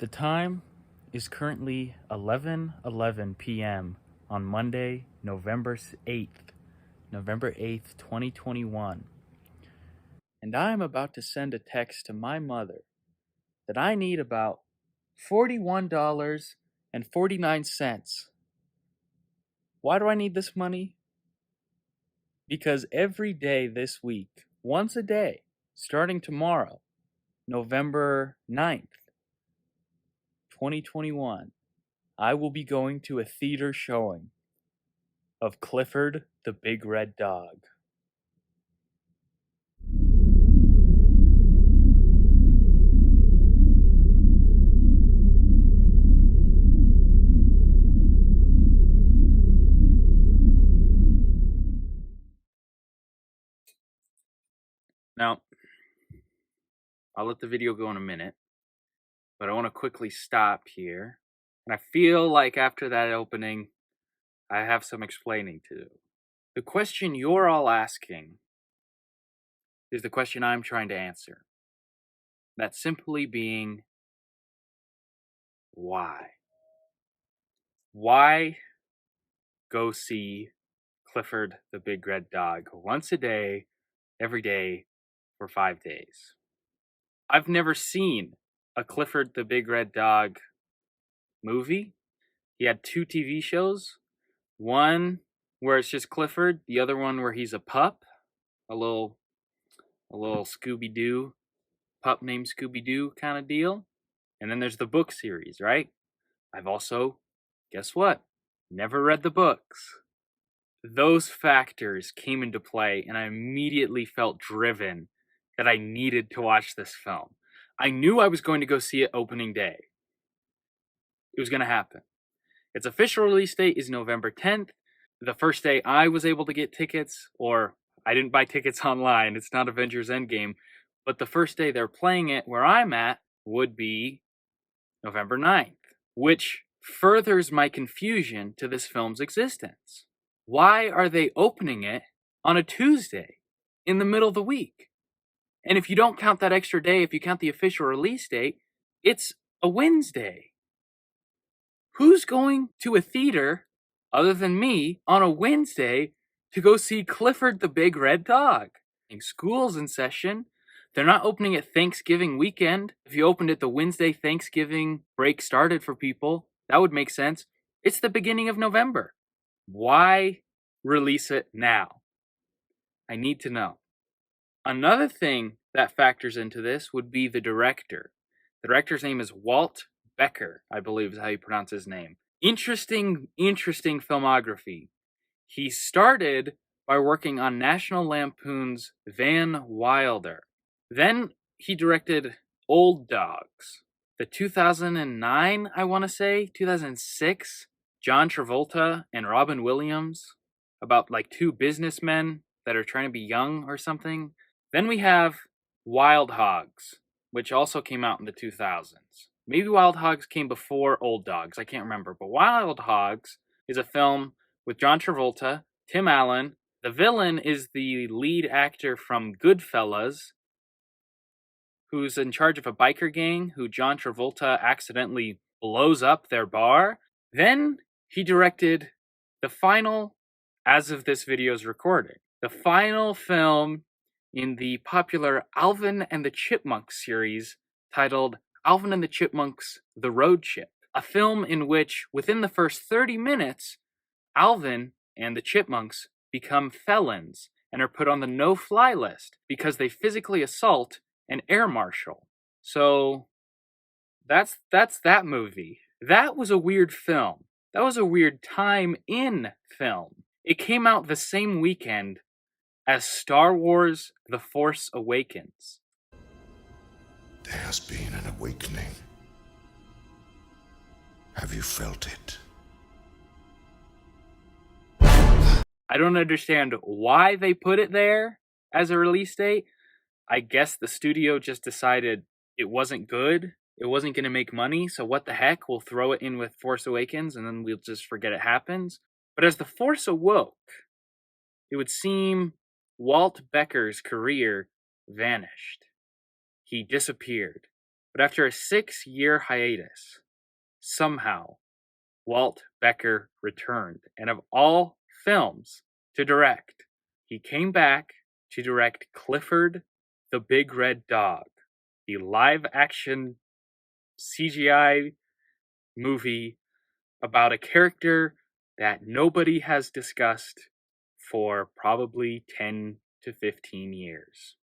The time is currently 11:11 p.m. on Monday, November 8th, 2021. And I am about to send a text to my mother that I need about $41.49. Why do I need this money? Because every day this week, once a day, starting tomorrow, November 9th, 2021, I will be going to a theater showing of Clifford the Big Red Dog. Now, I'll let the video go in a minute, but I want to quickly stop here. And I feel like after that opening, I have some explaining to do. The question you're all asking is the question I'm trying to answer. That simply being, why? Why go see Clifford the Big Red Dog once a day, every day, for 5 days? I've never seen a Clifford the Big Red Dog movie. He had 2 TV shows. One where it's just Clifford, the other one where he's a pup, a little Scooby-Doo, pup named Scooby-Doo kind of deal. And then there's the book series, right? I've also, guess what? Never read the books. Those factors came into play, and I immediately felt driven that I needed to watch this film. I knew I was going to go see it opening day. It was going to happen. Its official release date is November 10th. The first day I was able to get tickets, or I didn't buy tickets online, it's not Avengers Endgame, but the first day they're playing it where I'm at would be November 9th, which furthers my confusion to this film's existence. Why are they opening it on a Tuesday in the middle of the week? And if you don't count that extra day, if you count the official release date, it's a Wednesday. Who's going to a theater, other than me, on a Wednesday to go see Clifford the Big Red Dog? School's in session. They're not opening it Thanksgiving weekend. If you opened it the Wednesday Thanksgiving break started for people, that would make sense. It's the beginning of November. Why release it now? I need to know. Another thing that factors into this would be the director. The director's name is Walt Becker, I believe is how you pronounce his name. Interesting filmography. He started by working on National Lampoon's Van Wilder. Then he directed Old Dogs. The 2009, I want to say, 2006, John Travolta and Robin Williams, about like 2 businessmen that are trying to be young or something. Then we have Wild Hogs, which also came out in the 2000s. Maybe Wild Hogs came before Old Dogs, I can't remember. But Wild Hogs is a film with John Travolta, Tim Allen. The villain is the lead actor from Goodfellas, who's in charge of a biker gang who John Travolta accidentally blows up their bar. Then he directed the final, as of this video's recording, the final film in the popular Alvin and the Chipmunks series titled Alvin and the Chipmunks: The Road Chip, a film in which, within the first 30 minutes, Alvin and the Chipmunks become felons and are put on the no-fly list because they physically assault an air marshal. So that's that movie. That was a weird film. That was a weird time in film. It came out the same weekend as Star Wars: The Force Awakens. There has been an awakening. Have you felt it? I don't understand why they put it there as a release date. I guess the studio just decided it wasn't good. It wasn't going to make money, so what the heck? We'll throw it in with Force Awakens and then we'll just forget it happens. But as The Force awoke, it would seem Walt Becker's career vanished. He disappeared. But after a 6-year hiatus, somehow Walt Becker returned. And of all films to direct, he came back to direct Clifford the Big Red Dog, the live-action CGI movie about a character that nobody has discussed for probably 10 to 15 years.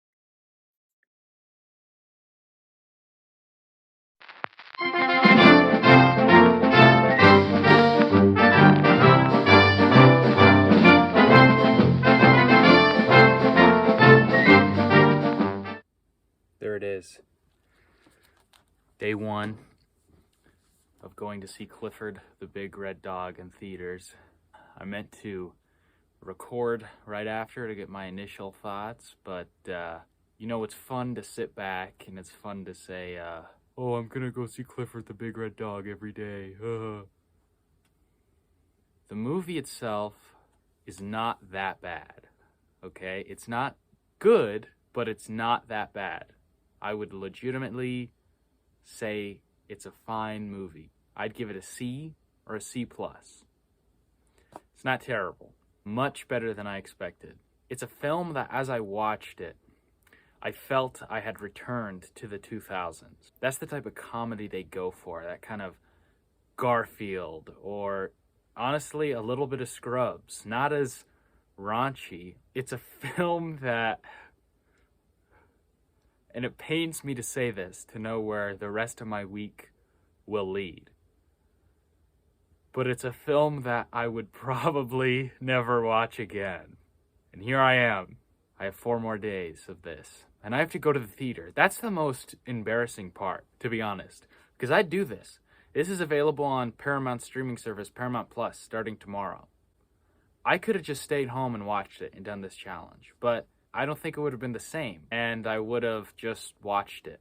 There it is. Day one of going to see Clifford the Big Red Dog in theaters. I meant to record right after to get my initial thoughts, but it's fun to sit back and it's fun to say, oh, I'm gonna go see Clifford the Big Red Dog every day. The movie itself is not that bad, okay? It's not good, but it's not that bad. I would legitimately say it's a fine movie. I'd give it a C or a C+. It's not terrible. Much better than I expected. It's a film that as I watched it, I felt I had returned to the 2000s. That's the type of comedy they go for, that kind of Garfield or honestly a little bit of Scrubs. Not as raunchy. It's a film that, and it pains me to say this, to know where the rest of my week will lead. But it's a film that I would probably never watch again. And here I am. I have 4 more days of this. And I have to go to the theater. That's the most embarrassing part, to be honest. Because I'd do this. This is available on Paramount's streaming service, Paramount Plus, starting tomorrow. I could have just stayed home and watched it and done this challenge. But I don't think it would have been the same. And I would have just watched it.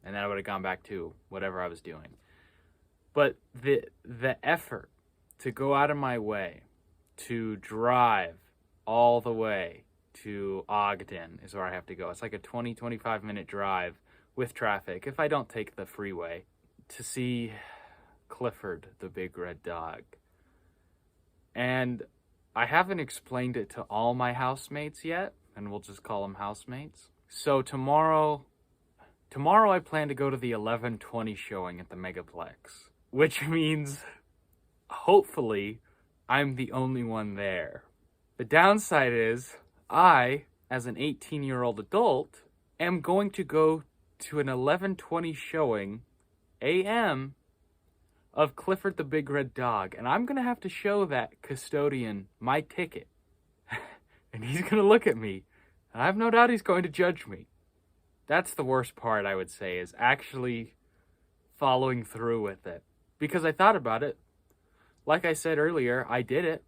And then I would have gone back to whatever I was doing. But the effort to go out of my way to drive all the way to Ogden is where I have to go. It's like a 20-25 minute drive with traffic if I don't take the freeway to see Clifford the Big Red Dog. And I haven't explained it to all my housemates yet, and we'll just call them housemates. So tomorrow I plan to go to the 11:20 showing at the Megaplex, which means hopefully I'm the only one there. The downside is I, as an 18-year-old adult, am going to go to an 11:20 showing a.m. of Clifford the Big Red Dog, and I'm going to have to show that custodian my ticket. And he's going to look at me, and I have no doubt he's going to judge me. That's the worst part, I would say, is actually following through with it. Because I thought about it. Like I said earlier, I did it.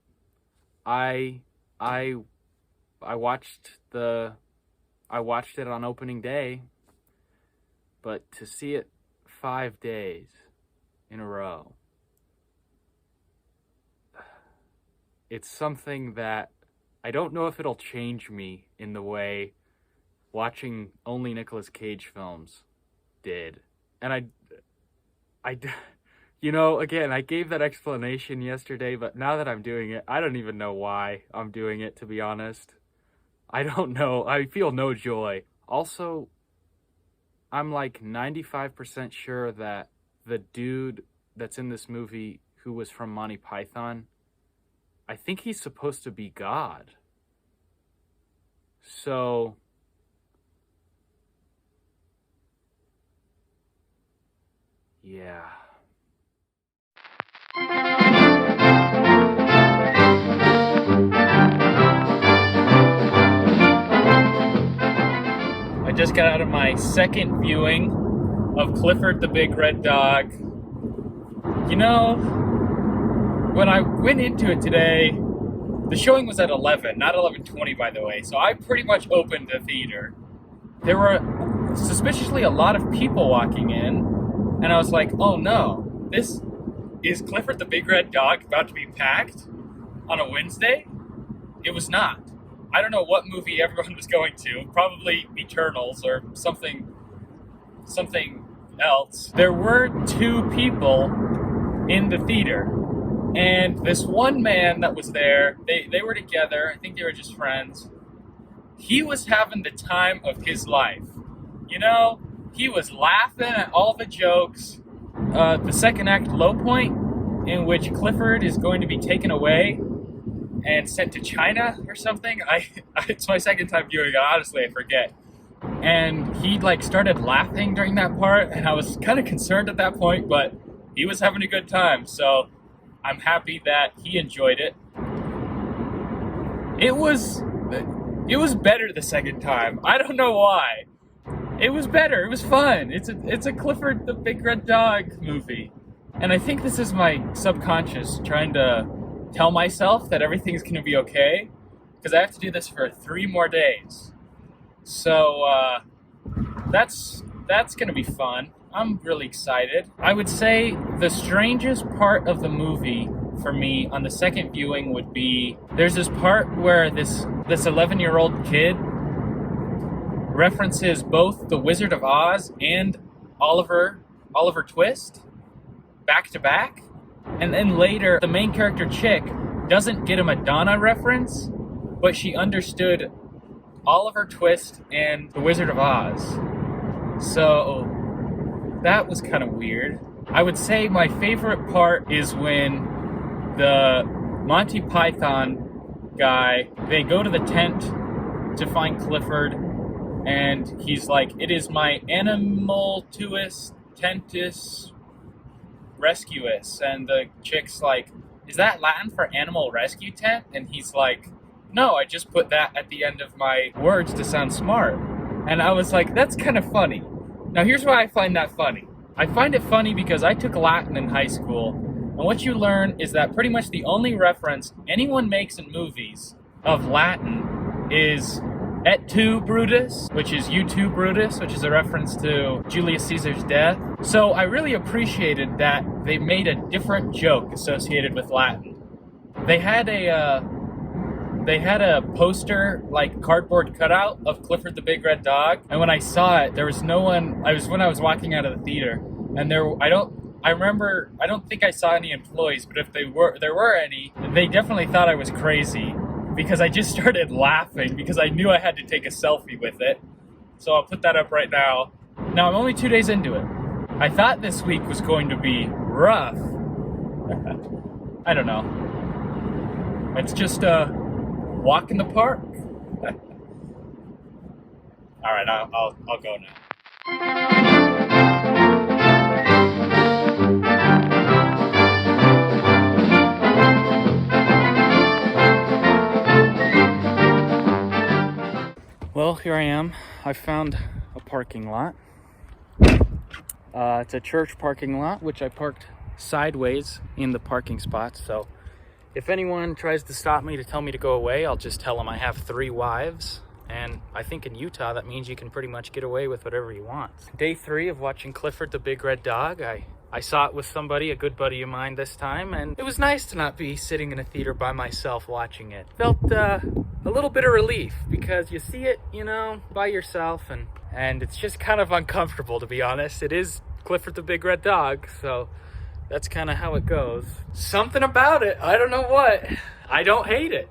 I watched it on opening day, but to see it 5 days in a row, it's something that I don't know if it'll change me in the way watching only Nicolas Cage films did. And again, I gave that explanation yesterday, but now that I'm doing it, I don't even know why I'm doing it, to be honest. I don't know. I feel no joy. Also, I'm like 95% sure that the dude that's in this movie who was from Monty Python, I think he's supposed to be God. So yeah. I just got out of my second viewing of Clifford the Big Red Dog. When I went into it today, the showing was at 11, not 11:20, by the way, so I pretty much opened the theater. There were suspiciously a lot of people walking in, and I was like, oh no, is Clifford the Big Red Dog about to be packed on a Wednesday? It was not. I don't know what movie everyone was going to. Probably Eternals or something else, there were two people in the theater. And this one man that was there, they were together. I think they were just friends. He was having the time of his life. You know, he was laughing at all the jokes. The second act low point, in which Clifford is going to be taken away and sent to China or something. It's my second time viewing it. Honestly, I forget. And he started laughing during that part, and I was kind of concerned at that point, but he was having a good time, so I'm happy that he enjoyed it. It was better the second time. I don't know why. It was better. It was fun. It's a Clifford the Big Red Dog movie. And I think this is my subconscious trying to tell myself that everything's going to be okay, because I have to do this for 3 more days. So that's going to be fun. I'm really excited. I would say the strangest part of the movie for me on the second viewing would be there's this part where this 11-year-old kid references both the Wizard of Oz and Oliver Twist back to back. And then later, the main character chick doesn't get a Madonna reference, but she understood Oliver Twist and the Wizard of Oz. So that was kind of weird. I would say my favorite part is when the Monty Python guy, they go to the tent to find Clifford, and he's like, "It is my animal tuus tentus rescuus," and the chick's like, "Is that Latin for animal rescue tent?" And he's like, "No, I just put that at the end of my words to sound smart." And I was like, that's kind of funny. Now here's why I find that funny. I find it funny because I took Latin in high school, and what you learn is that pretty much the only reference anyone makes in movies of Latin is Et tu, Brutus, which is you too, Brutus, which is a reference to Julius Caesar's death. So I really appreciated that they made a different joke associated with Latin. They had a poster, cardboard cutout of Clifford the Big Red Dog, and when I saw it, there was no one. When I was walking out of the theater, and I don't think I saw any employees, but if there were any, they definitely thought I was crazy, because I just started laughing because I knew I had to take a selfie with it. So I'll put that up right now. Now I'm only 2 days into it. I thought this week was going to be rough. I don't know. It's just a walk in the park. All right, I'll go now. Well, here I am. I found a parking lot. It's a church parking lot, which I parked sideways in the parking spots. So if anyone tries to stop me to tell me to go away, I'll just tell them I have 3 wives. And I think in Utah, that means you can pretty much get away with whatever you want. Day 3 of watching Clifford the Big Red Dog. I saw it with somebody, a good buddy of mine this time, and it was nice to not be sitting in a theater by myself watching it. Felt a little bit of relief, because you see it, by yourself, and it's just kind of uncomfortable, to be honest. It is Clifford the Big Red Dog, so that's kind of how it goes. Something about it, I don't know what. I don't hate it.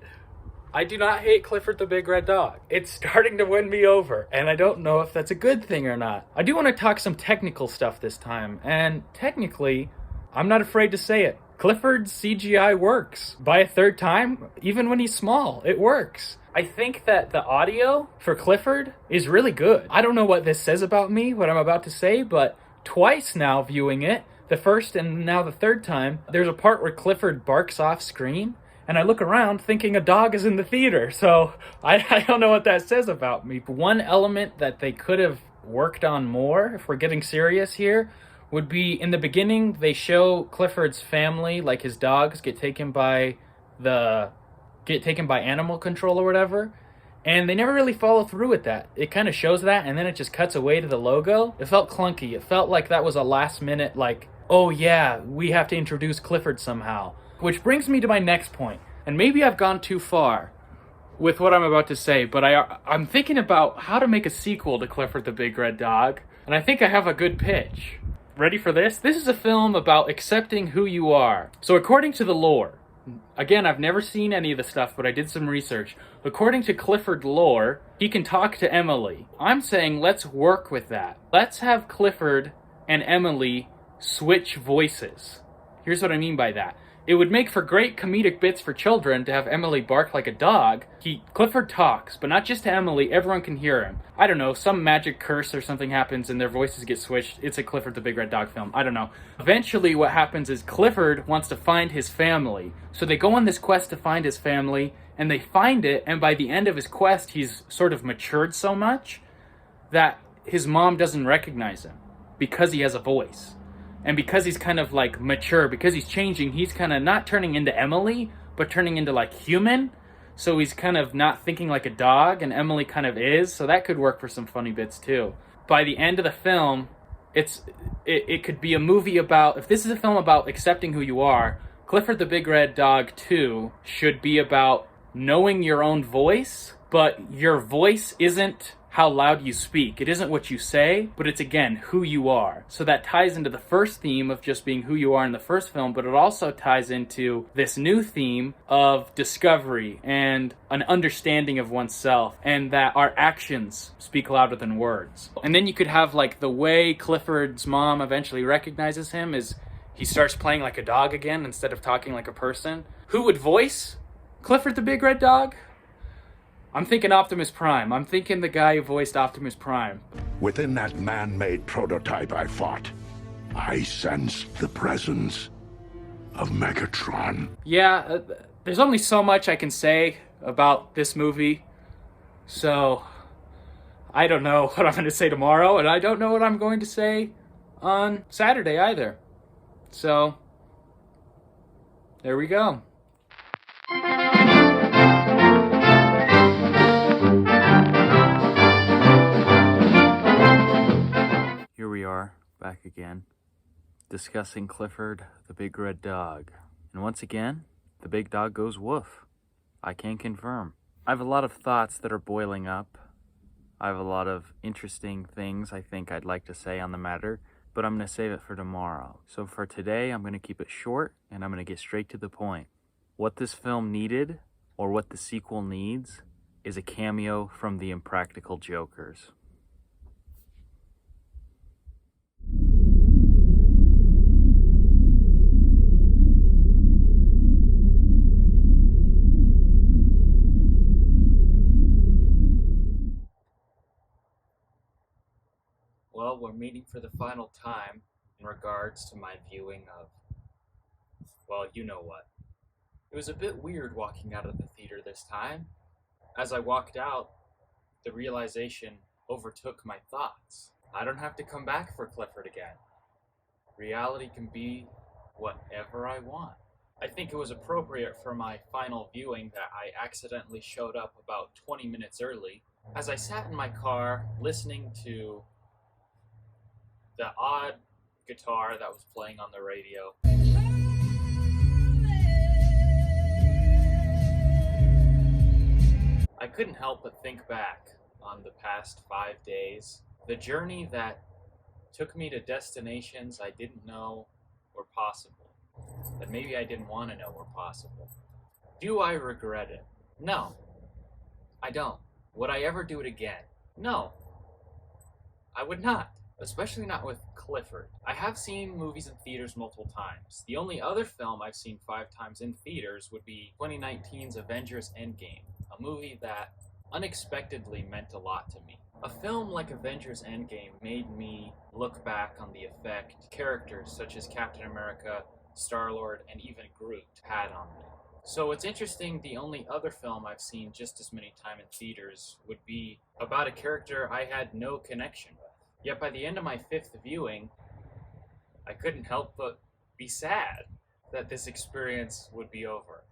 I do not hate Clifford the Big Red Dog. It's starting to win me over, and I don't know if that's a good thing or not. I do want to talk some technical stuff this time, and technically, I'm not afraid to say it. Clifford's CGI works. By a third time, even when he's small, it works. I think that the audio for Clifford is really good. I don't know what this says about me, what I'm about to say, but twice now viewing it, the first and now the third time, there's a part where Clifford barks off screen, and I look around thinking a dog is in the theater, so I don't know what that says about me. One element that they could have worked on more, if we're getting serious here, would be in the beginning, they show Clifford's family, like his dogs, get taken by animal control or whatever, and they never really follow through with that. It kind of shows that, and then it just cuts away to the logo. It felt clunky. It felt like that was a last minute, oh yeah, we have to introduce Clifford somehow. Which brings me to my next point, and maybe I've gone too far. with what I'm about to say, but I'm thinking about how to make a sequel to Clifford the Big Red Dog, and I think I have a good pitch. Ready for this? This is a film about accepting who you are. So according to the lore, again, I've never seen any of the stuff, but I did some research. According to Clifford lore, he can talk to Emily. I'm saying let's work with that. Let's have Clifford and Emily switch voices. Here's what I mean by that. It would make for great comedic bits for children to have Emily bark like a dog. Clifford talks, but not just to Emily, everyone can hear him. I don't know, some magic curse or something happens and their voices get switched. It's a Clifford the Big Red Dog film, I don't know. Eventually what happens is Clifford wants to find his family. So they go on this quest to find his family, and they find it, and by the end of his quest, he's sort of matured so much that his mom doesn't recognize him because he has a voice. And because he's kind of like mature, because he's changing, he's kind of not turning into Emily, but turning into like human. So he's kind of not thinking like a dog, and Emily kind of is. So that could work for some funny bits too. By the end of the film, it could be a movie about, if this is a film about accepting who you are, Clifford the Big Red Dog 2 should be about knowing your own voice, but your voice isn't how loud you speak. It isn't what you say, but it's, again, who you are. So that ties into the first theme of just being who you are in the first film, but it also ties into this new theme of discovery and an understanding of oneself, and that our actions speak louder than words. And then you could have, like, the way Clifford's mom eventually recognizes him is he starts playing like a dog again instead of talking like a person. Who would voice Clifford the Big Red Dog? I'm thinking Optimus Prime. I'm thinking the guy who voiced Optimus Prime. Within that man-made prototype I fought, I sensed the presence of Megatron. Yeah, there's only so much I can say about this movie. So, I don't know what I'm going to say tomorrow, and I don't know what I'm going to say on Saturday either. So, there we go. Here we are, back again, discussing Clifford the Big Red Dog. And once again, the big dog goes woof. I can confirm. I have a lot of thoughts that are boiling up. I have a lot of interesting things I think I'd like to say on the matter, but I'm going to save it for tomorrow. So for today, I'm going to keep it short, and I'm going to get straight to the point. What this film needed, or what the sequel needs, is a cameo from the Impractical Jokers. Well, we're meeting for the final time in regards to my viewing of, well, you know what. It was a bit weird walking out of the theater this time. As I walked out, the realization overtook my thoughts. I don't have to come back for Clifford again. Reality can be whatever I want. I think it was appropriate for my final viewing that I accidentally showed up about 20 minutes early. As I sat in my car listening to the odd guitar that was playing on the radio, I couldn't help but think back on the past 5 days, the journey that took me to destinations I didn't know were possible, that maybe I didn't want to know were possible. Do I regret it? No, I don't. Would I ever do it again? No, I would not. Especially not with Clifford. I have seen movies in theaters multiple times. The only other film I've seen 5 times in theaters would be 2019's Avengers Endgame, a movie that unexpectedly meant a lot to me. A film like Avengers Endgame made me look back on the effect characters such as Captain America, Star-Lord, and even Groot had on me. So it's interesting, the only other film I've seen just as many times in theaters would be about a character I had no connection with. Yet by the end of my 5th viewing, I couldn't help but be sad that this experience would be over.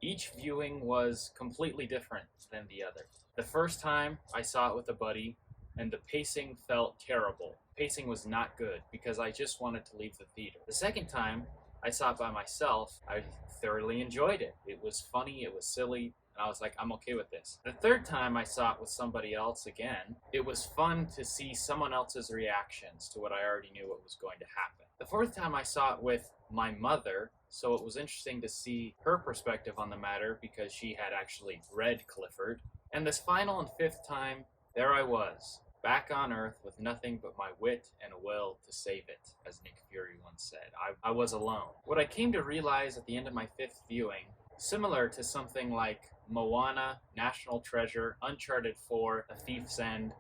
Each viewing was completely different than the other. The first time, I saw it with a buddy, and the pacing felt terrible. Pacing was not good, because I just wanted to leave the theater. The second time, I saw it by myself. I thoroughly enjoyed it. It was funny, it was silly, And I was like, I'm okay with this. The third time I saw it with somebody else again, it was fun to see someone else's reactions to what I already knew what was going to happen. The fourth time I saw it with my mother, so it was interesting to see her perspective on the matter because she had actually read Clifford. And this final and fifth time, there I was, back on Earth with nothing but my wit and a will to save it, as Nick Fury once said. I was alone. What I came to realize at the end of my fifth viewing, similar to something like Moana, National Treasure, Uncharted 4, A Thief's End,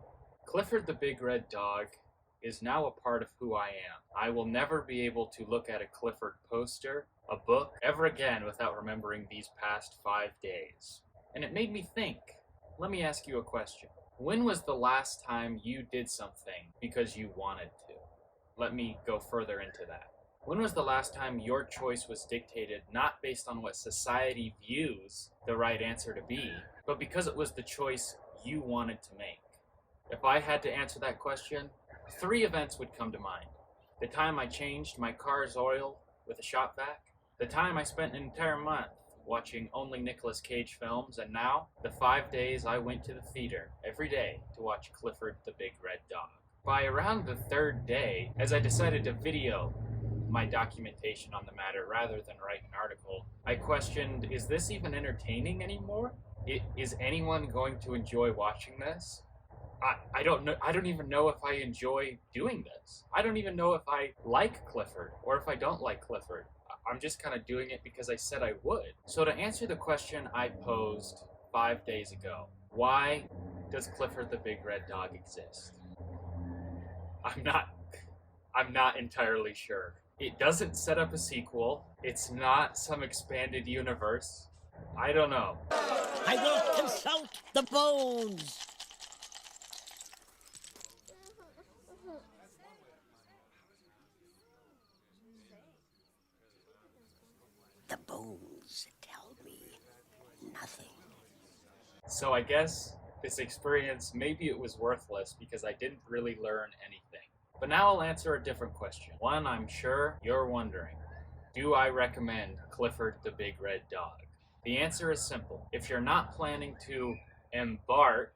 Clifford the Big Red Dog is now a part of who I am. I will never be able to look at a Clifford poster, a book, ever again without remembering these past 5 days. And it made me think. Let me ask you a question. When was the last time you did something because you wanted to? Let me go further into that. When was the last time your choice was dictated not based on what society views the right answer to be, but because it was the choice you wanted to make? If I had to answer that question, 3 events would come to mind. The time I changed my car's oil with a shop vac, the time I spent an entire month watching only Nicolas Cage films, and now the 5 days I went to the theater every day to watch Clifford the Big Red Dog. By around the 3rd day, as I decided to video my documentation on the matter rather than write an article, I questioned, is this even entertaining anymore? Is anyone going to enjoy watching this? I don't know. I don't even know if I enjoy doing this. I don't even know if I like Clifford or if I don't like Clifford. I'm just kind of doing it because I said I would. So to answer the question I posed 5 days ago, why does Clifford the Big Red Dog exist? I'm not entirely sure. It doesn't set up a sequel. It's not some expanded universe. I don't know. I will consult the bones. The bones tell me nothing. So I guess this experience, maybe it was worthless because I didn't really learn anything. But now I'll answer a different question. One I'm sure you're wondering. Do I recommend Clifford the Big Red Dog? The answer is simple. If you're not planning to embark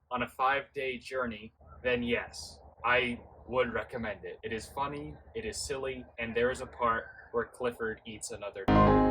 on a 5-day journey, then yes, I would recommend it. It is funny, it is silly, and there is a part where Clifford eats another dog.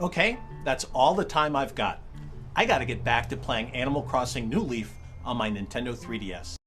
Okay, that's all the time I've got. I gotta get back to playing Animal Crossing New Leaf on my Nintendo 3DS.